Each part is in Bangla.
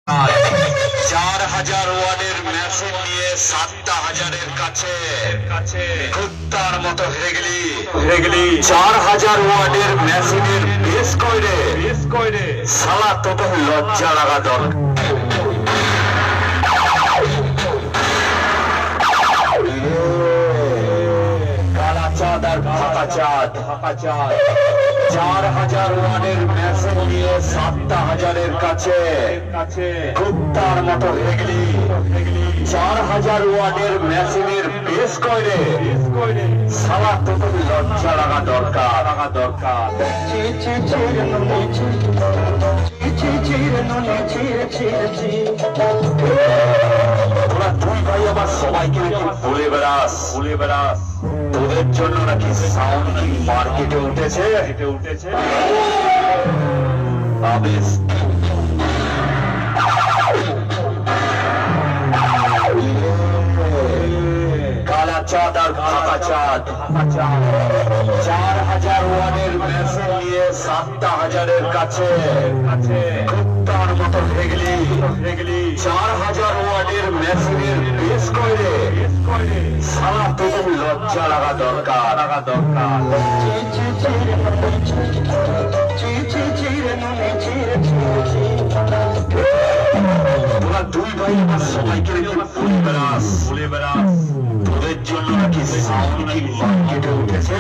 4000 ওয়াটের মেশিন নিয়ে 7000-এর কাছে কুত্তার মতো হেরে গেলি 4000 ওয়াটের মেশিনের বেশ কইরে শালা তোকে লজ্জা লাগা দরকার। কালা চাঁদ আর ফাঁকা চাঁদ 4000 ওয়াটের মেশিন নিয়ে 7000-এর কাছে কুত্তার মতো হেরে গেলি 4000 ওয়াটের মেশিনের বেশ কইরে শালা তোকে লজ্জা লাগা দরকার। তোরা তুই ভাই আবার সবাইকে বলে বেড়াস তোদের জন্য নাকি সাউন্ড কি মার্কেটে উঠেছে। আবেশ কালা চাঁদ আর ফাঁকা চাঁদ 4000 ওয়াটের মেশিন নিয়ে 7000-এর কাছে কুত্তার মতো হেরে গেলি 4000 ওয়াটের মেশিনের বেশ কইরে শালা তোকে লজ্জা লাগা দরকার। তোরা দুই ভাই আমার সবাইকে বলে বেড়াস তোদের জন্য নাকি সাউন্ড কি মার্কেটে উঠেছে।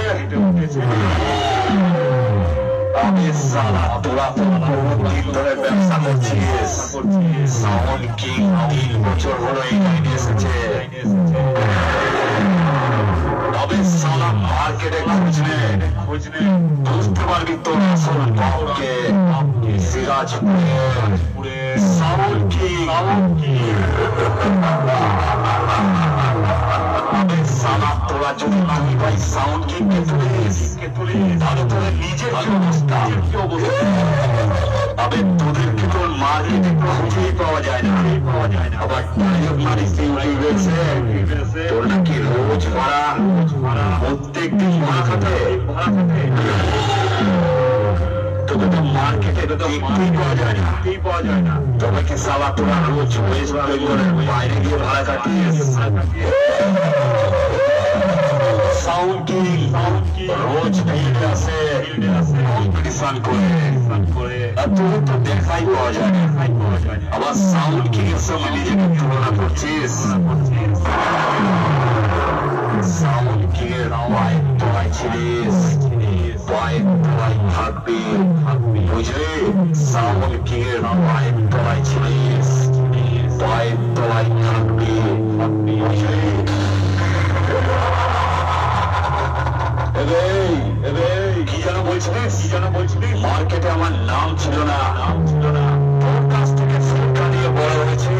আমি সালা তোরা দিন ধরে ব্যবসা করছিস সাউন্ড কিং 3 বছর হলো এই লাইনে এসেছে। তবে সালা মার্কেটে খুঁজলে বুঝতে পারবি তোর আসল বাপকে। সিরাজপুরে সাউন্ড কিং সালা তোরা যদি তুই ভাই সাউন্ড কিংকে তুলিস তাহলে তোদের নিজের কি অবস্থা। তবে তোদেরকে তোর মার্কেটে খুঁজেই পাওয়া যায় না। আবার ডায়লগ মারিস ইউটিউবে তোর নাকি রোজ ভাড়া প্রত্যেক দিন ভাড়া খাতে তোকে তো মার্কেটে দেখতেই পাওয়া যায় না। তবে কি সালা তোরা রোজ ওয়েস্ট বেঙ্গলের বাইরে গিয়ে ভাড়া কাটিস। সাউন্ড কিং রোজ ফিল্ডে আসে কম্পিটিশন করে আর তোদের তো দেখাই পাওয়া যায় না। আবার সাউন্ড কিং এর সঙ্গে নিজেকে তুলনা করছিস। সাউন্ড কিং এর পায়ের তলায় ছিলিস পায়ের তলায় থাকবি বুঝলি। সাউন্ড কিং এর পায়ের তলায় ছিলিস পায়ের তলায় থাকবি বুঝলি। কি যেন বলছিলিস মার্কেটে আমার নাম ছিল না তোর কাছ থেকে শিক্ষা নিয়ে বড় হয়েছি।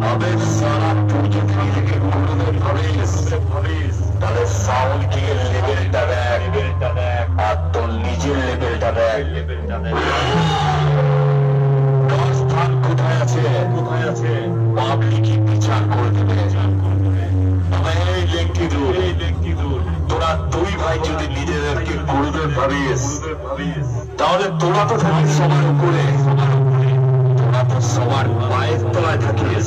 তবে সারা তুই যদি নিজেকে গুরুদেব ভাবিস তাহলে সাউন্ড কিং এর লেভেলটা দেখ আর তোর নিজের লেভেলটা দেখ। তোর স্থান কোথায় আছে পাবলিকই বিচার করে দেবে। তবে এই লেখটি দূর তোরা দুই ভাই যদি নিজেদেরকে গুরুদেব ভাবিস তাহলে তোরা তো থাকিস সবার উপরে তোরা তো সবার পায়ের তলায় থাকিস।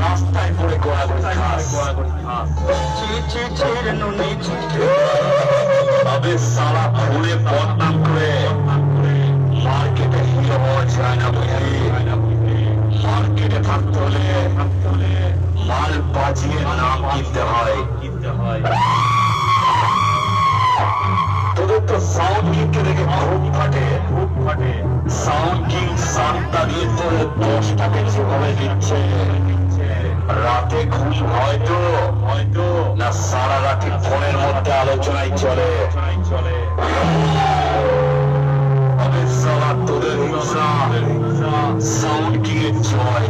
রাস্তায় পড়ে গোড়াগড়ি খাস। তবে সারা ফুলে বদনাম করে মার্কেটে হিরো হওয়া যায় না বুঝলি। মার্কেটে থাকতে হলে মাল বাজিয়ে নাম কিনতে হয়। তোদের তো সাউন্ড কিংকে দেখে খুব ফাটে। সাউন্ড কিং 7টা দিয়ে তোর 10টাকে যেভাবে দিচ্ছে রাতে ঘুম হয়তো না সারা রাতে ফোনের মধ্যে আলোচনায় চলে। তবে সারা তোদের হিংসা সাউন্ড কিং এর জয়